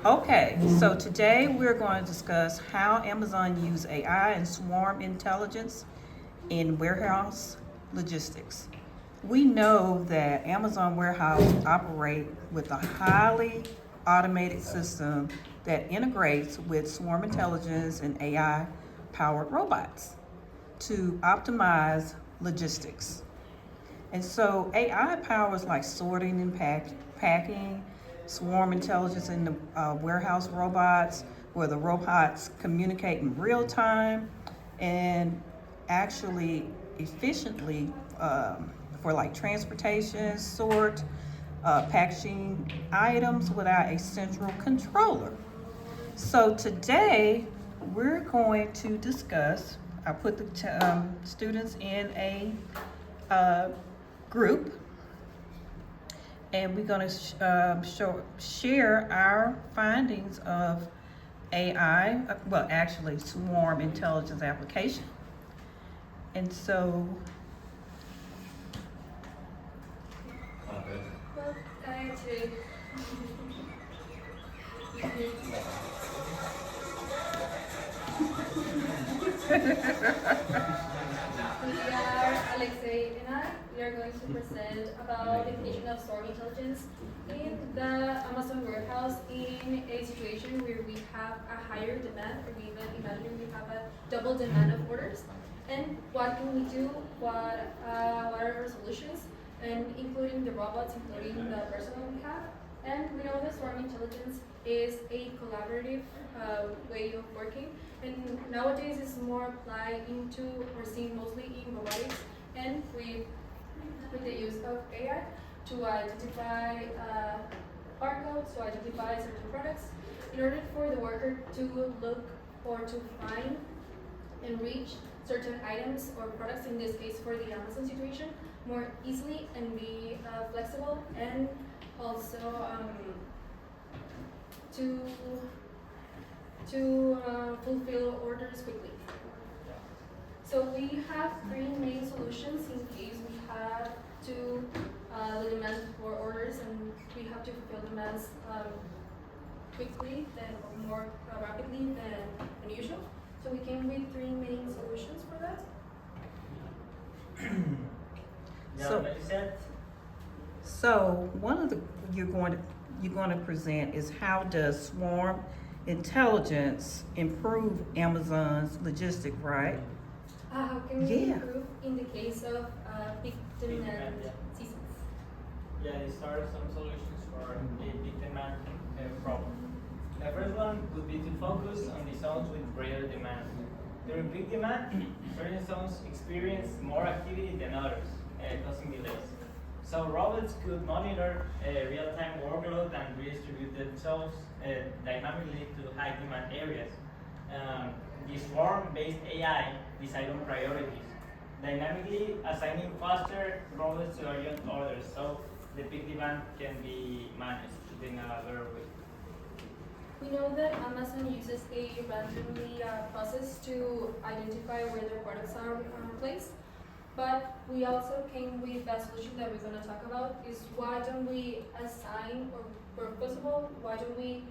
Okay, so today we're going to discuss how Amazon use AI and swarm intelligence in warehouse logistics. We know that Amazon warehouse operate with a highly automated system that integrates with swarm intelligence and AI powered robots to optimize logistics. And so AI powers like sorting and packing, swarm intelligence in the warehouse robots, where the robots communicate in real time and actually efficiently for like transportation, sort, packaging items without a central controller. So today we're going to discuss. I put the students in a uh, group, and we're going to share our findings of AI, well, actually, swarm intelligence application. And so, Well, today we are Alexei and I. We are going to present about the definition of storm intelligence in the Amazon warehouse in a situation where we have a higher demand, or even imagine we have a double demand of orders. And what can we do? What are our solutions? And including the robots, including the personnel we have. And we know that swarm intelligence is a collaborative way of working, and nowadays it's more applied into, or seen mostly in robotics, and with the use of AI to identify barcodes, to identify certain products, in order for the worker to look or to find and reach certain items or products, in this case for the Amazon situation, more easily and be flexible, and also to fulfill orders quickly. So we have three main solutions in case we have to the demand for orders, and we have to fulfill demands quickly than, or more rapidly than usual. So we came with three main solutions for that. so, so one of the you're going to present is how does swarm intelligence improve Amazon's logistic, right? How can we Yeah. improve in the case of peak demand Yeah. seasons? Yeah, these are some solutions for a big demand problem. The first one would be to focus on the zones with greater demand. During peak demand, certain zones experience more activity than others, causing delays. So robots could monitor real-time workload and redistribute themselves dynamically to high-demand areas. Um, the swarm-based AI decide on priorities, dynamically assigning faster robots to urgent orders, so the peak demand can be managed in a better way. We know that Amazon uses a randomly process to identify where their products are placed, but we also came with a solution that we're going to talk about, is why don't we assign, or first of all, why don't we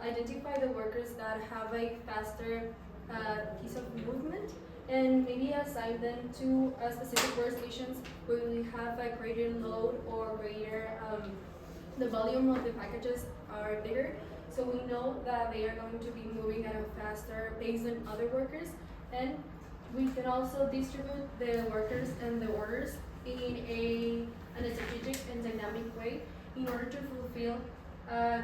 identify the workers that have a faster piece of movement, and maybe assign them to specific workstations where we have a greater load, or greater the volume of the packages are bigger, so we know that they are going to be moving at a faster pace than other workers. And we can also distribute the workers and the orders in a strategic and dynamic way, in order to fulfill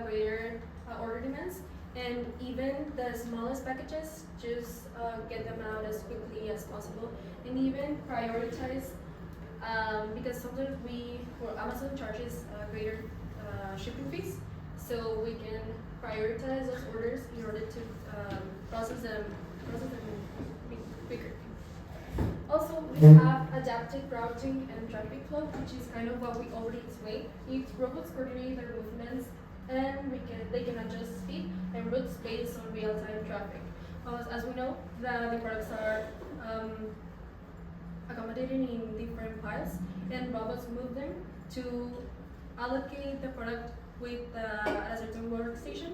greater order demands, and even the smallest packages, just get them out as quickly as possible, and even prioritize, because sometimes Amazon charges greater shipping fees, so we can prioritize those orders in order to process them quicker. Also, we have adaptive routing and traffic flow, which is kind of what we already explained. It's robots coordinate their movements, and they can adjust speed and routes based on real-time traffic. As we know, the products are accommodated in different piles, and robots move them to allocate the product with a certain workstation.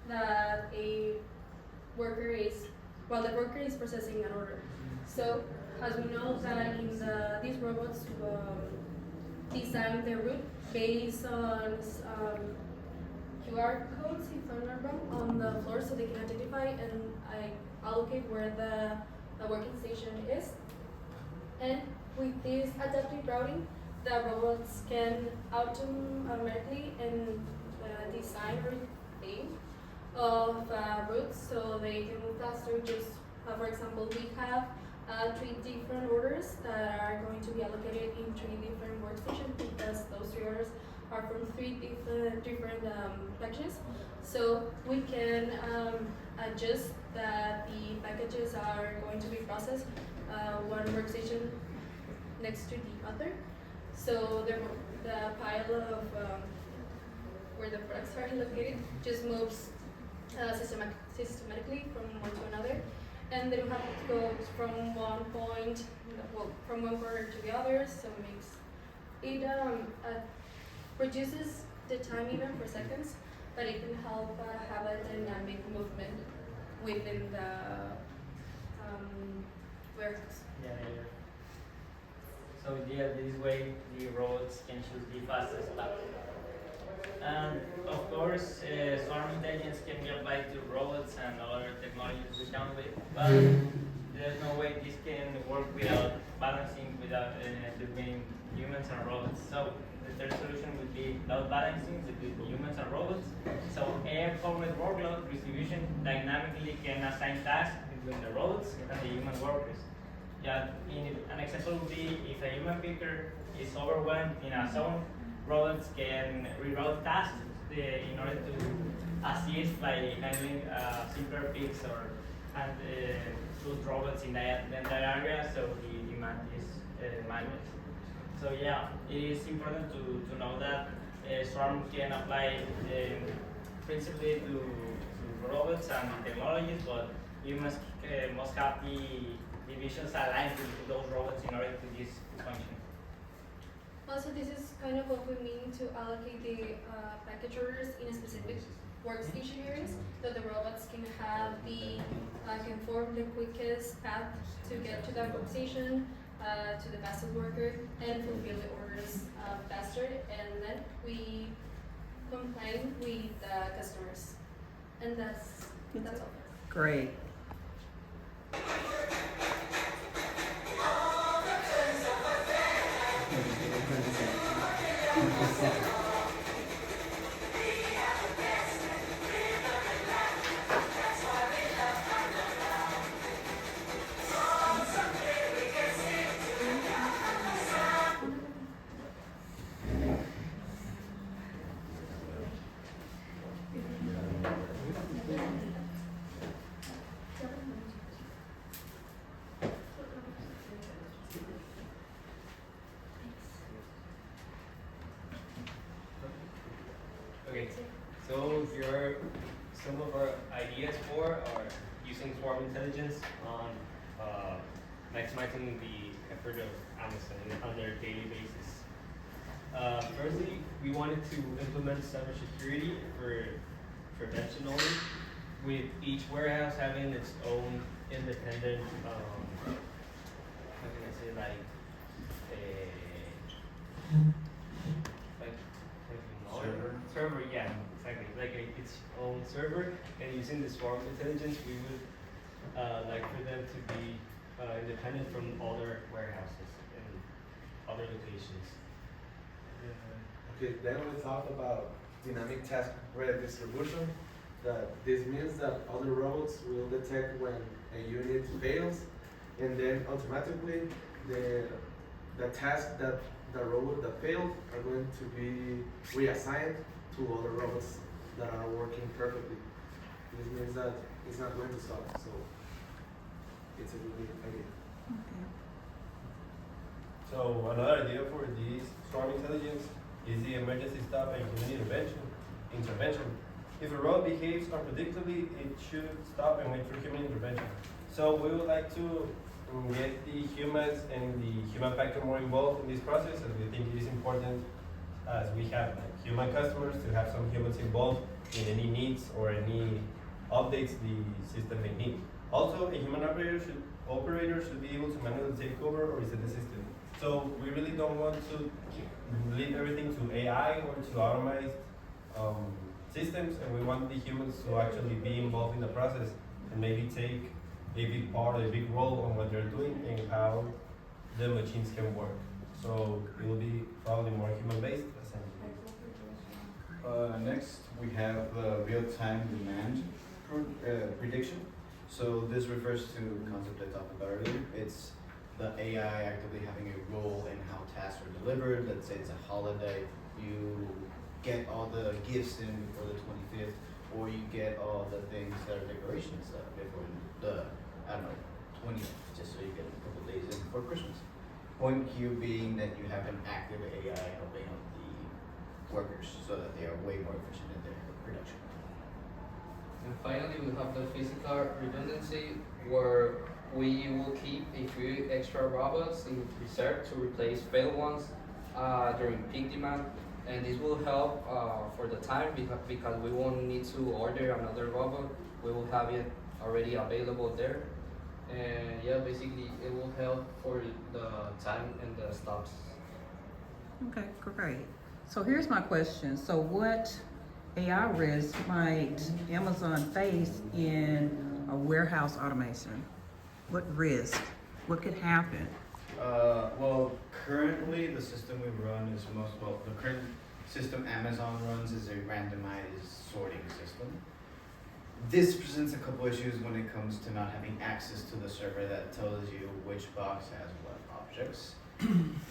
that a worker is, while the worker is processing an order. So, as we know that in these robots design their route based on QR codes, if I'm not wrong, on the floor, so they can identify and allocate where the working station is. And with this adaptive routing, the robots can automatically and design or think of routes so they can move faster. Just for example, we have 3 different orders that are going to be allocated in 3 different workstations because those 3 orders are from 3 different packages. So we can adjust that the packages are going to be processed one workstation next to the other. So the pile of where the products are located just moves systematically from one to another, and they don't have to go from one point, from one corner to the other. So it reduces the time even for seconds, but it can help have a dynamic movement within the warehouse. Yeah. So this way the robots can choose the fastest path. And of course, swarm intelligence can be applied to robots and other technologies we count with, but there's no way this can work without balancing between humans and robots. So the third solution would be load balancing between humans and robots. So AI-powered workload distribution dynamically can assign tasks between the robots and the human workers. Yeah, an example would be if a human picker is overwhelmed in a zone, robots can reroute tasks in order to assist by handling simpler picks or put robots in that area so the demand is managed. So yeah, it is important to know that Swarm can apply principally to robots and technologies, but humans must have the divisions aligned to those robots in order to this function. Also, this is kind of what we mean to allocate the package orders in a specific workstation areas, so the robots can can form the quickest path to get to that workstation, to the fastest worker, and fulfill the orders faster, and then we complain with the customers. And that's all. Great. Okay, so here are some of our ideas for using swarm intelligence on maximizing the effort of Amazon on their daily basis. Firstly, we wanted to implement cybersecurity for prevention only, with each warehouse having its own independent, how can I say, like server, yeah, exactly. Like its own server, and using the swarm intelligence, we would like for them to be independent from other warehouses and other locations. Okay, then we talked about dynamic task redistribution. This means that other robots will detect when a unit fails, and then automatically the task that the robot that failed are going to be reassigned to other robots that are working perfectly. This means that it's not going to stop, so it's a good idea. So another idea for this swarm intelligence is the emergency stop and human intervention. If a robot behaves unpredictably, it should stop and wait for human intervention. So we would like to get the humans and the human factor more involved in this process, as we think it is important as we have like human customers, to have some humans involved in any needs or any updates the system may need. Also, a human operator should be able to manually take over or reset the system. So we really don't want to leave everything to AI or to automate systems, and we want the humans to actually be involved in the process and maybe take a big part, a big role on what they're doing and how the machines can work. So it will be probably more human-based. Next, we have real-time demand prediction. So this refers to a concept I talked about earlier. It's the AI actively having a role in how tasks are delivered. Let's say it's a holiday, you get all the gifts in before the 25th, or you get all the things that are decoration stuff before the, 20th, just so you get a couple days in before Christmas. Point Q being that you have an active AI helping out the workers so that they are way more efficient in their production. And finally, we have the physical redundancy, where we will keep a few extra robots in reserve to replace failed ones during peak demand. And this will help for the time because we won't need to order another robot. We will have it already available there. And yeah, basically it will help for the time and the stops. Okay, great. So here's my question. So what AI risk might Amazon face in a warehouse automation? What risk? What could happen? Well, currently the system we run is the current system Amazon runs is a randomized sorting system. This presents a couple issues when it comes to not having access to the server that tells you which box has what objects,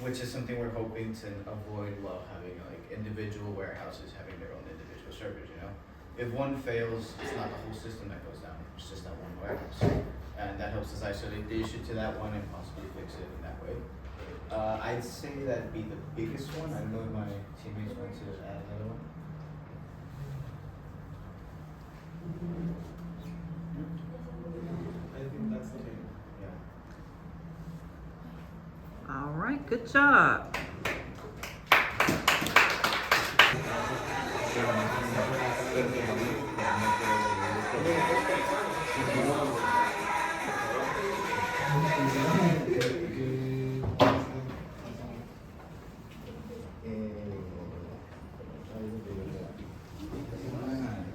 which is something we're hoping to avoid while having like individual warehouses having their own individual servers, you know? If one fails, it's not the whole system that goes down, it's just that one warehouse. And that helps us isolate the issue to that one and possibly fix it in that way. I'd say that'd be the biggest one. I don't know if my teammates want to add another one. I think that's the main. Yeah. All right, good job.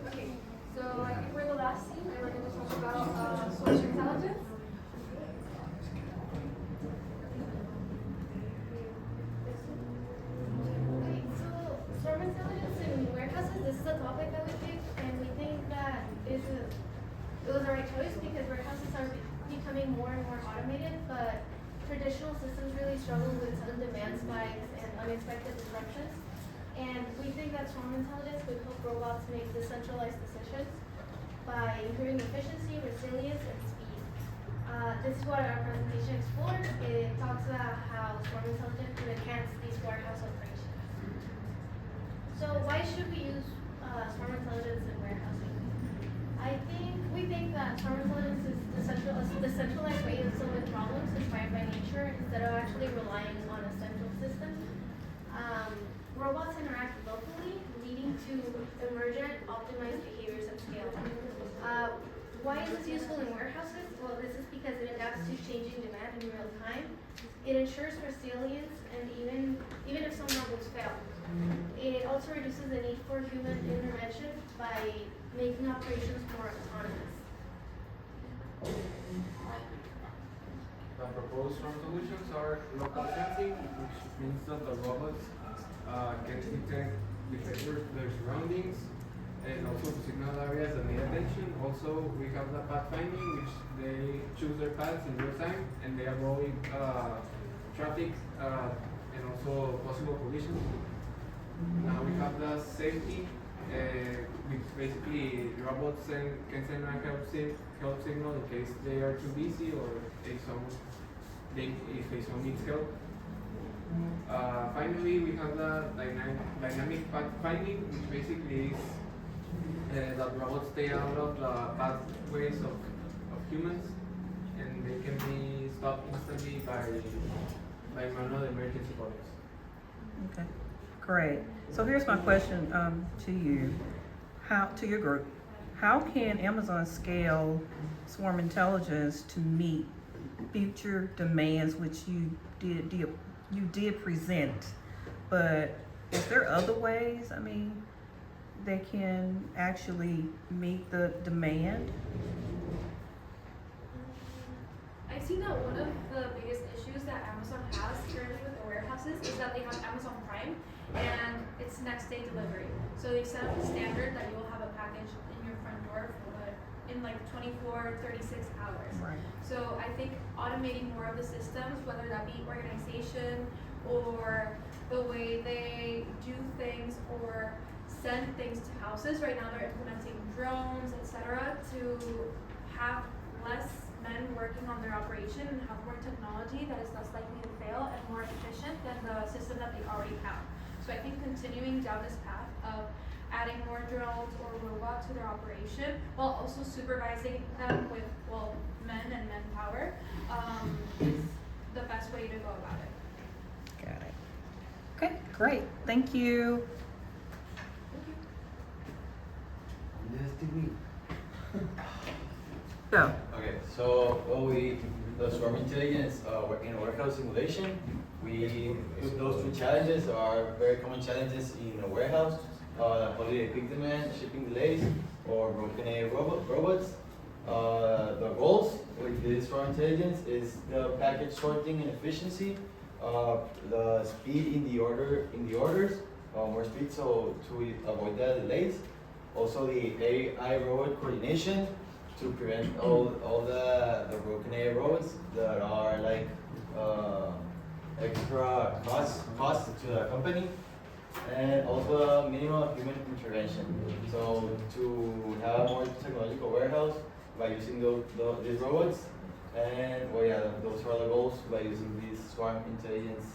Okay, so I think we're the last scene and we're gonna talk about source intelligence. Okay, so swarm intelligence in warehouses, this is a topic that we picked and we think that it was the right choice because warehouses are becoming more and more automated, but traditional systems really struggle with sudden demand spikes and unexpected disruptions. And we think that swarm intelligence would help robots make decentralized decisions by improving efficiency, resilience, and speed. This is what our presentation explores. It talks about how swarm intelligence could enhance these warehouse operations. So why should we use swarm intelligence in warehousing? We think that swarm intelligence is a decentralized way of solving problems inspired by nature instead of actually relying on a central system. Robots interact locally, leading to emergent, optimized behaviors at scale. Why is this useful in warehouses? Well, this is because it adapts to changing demand in real time. It ensures resilience, and even if some robots fail. It also reduces the need for human intervention by making operations more autonomous. The proposed swarm solutions are local sensing, which means that the robots can detect their surroundings and also to signal areas that need attention. Also, we have the pathfinding, which they choose their paths in real time and they avoid traffic and also possible collisions. Now we have the safety, which basically robots can send a help signal in case they are too busy or if someone needs help. Finally, we have the dynamic pathfinding, which basically is that robots stay out of the pathways of humans, and they can be stopped instantly by manual emergency buttons. Okay, Great. So here's my question, to you. To your group, how can Amazon scale swarm intelligence to meet future demands, which you did present, but is there other ways, I mean, they can actually meet the demand? I see that one of the biggest issues that Amazon has currently with their warehouses is that they have Amazon Prime and it's next day delivery. So they set up a standard that you will have a package in your front door in like 24, 36 hours. Right. So I think automating more of the systems, whether that be organization or the way they do things or send things to houses. Right now they're implementing drones, etc., to have less men working on their operation and have more technology that is less likely to fail and more efficient than the system that they already have. So I think continuing down this path of adding more drones or robots to their operation while also supervising them with, well, men and manpower is the best way to go about it. Got it. Okay, great. Thank you. Go. Okay, so the swarm intelligence in a warehouse simulation, we took those two challenges, are very common challenges in a warehouse, holiday peak demand, shipping delays, or broken A robots. The goals with this swarm intelligence is the package sorting and efficiency, the speed in the orders, more speed so to avoid the delays. Also the AI robot coordination to prevent all the broken A robots that are like extra cost to the company, and also minimum human intervention. So to have a more technological warehouse by using these robots, and well, yeah, those are the goals by using this swarm intelligence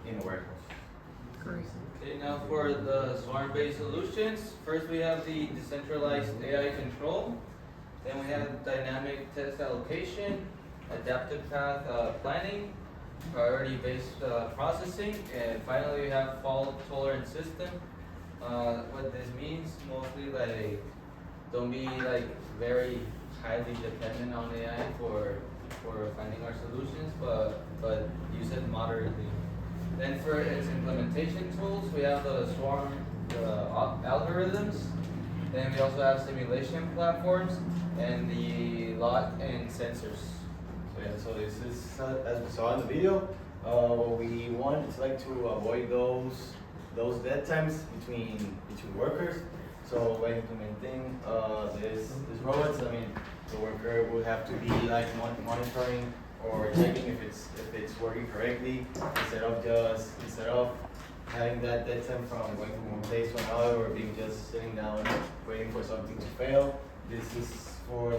in a warehouse. Great. Okay, now for the swarm-based solutions, first we have the decentralized AI control, then we have dynamic test allocation, adaptive path planning, priority-based processing, and finally we have fault-tolerant system. What this means, mostly like, don't be like very highly dependent on AI for finding our solutions, but use it moderately. Then for its implementation tools, we have the swarm algorithms. Then we also have simulation platforms and the lot and sensors. So yeah, so this is as we saw in the video. What we want is like to avoid those dead times between workers. So by implementing these robots, I mean the worker will have to be like monitoring or checking if it's working correctly instead of having that dead time from going from one place to another or being just sitting down waiting for something to fail. This is for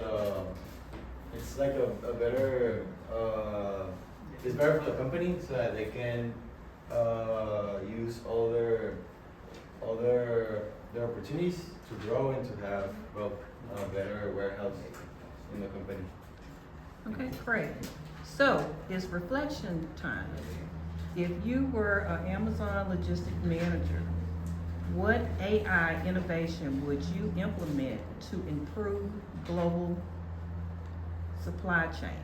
it's like a better it's better for the company so that they can use all their opportunities to grow and to have a better warehouse in the company. Okay, great. So it's reflection time. If you were an Amazon logistic manager, what AI innovation would you implement to improve global supply chain?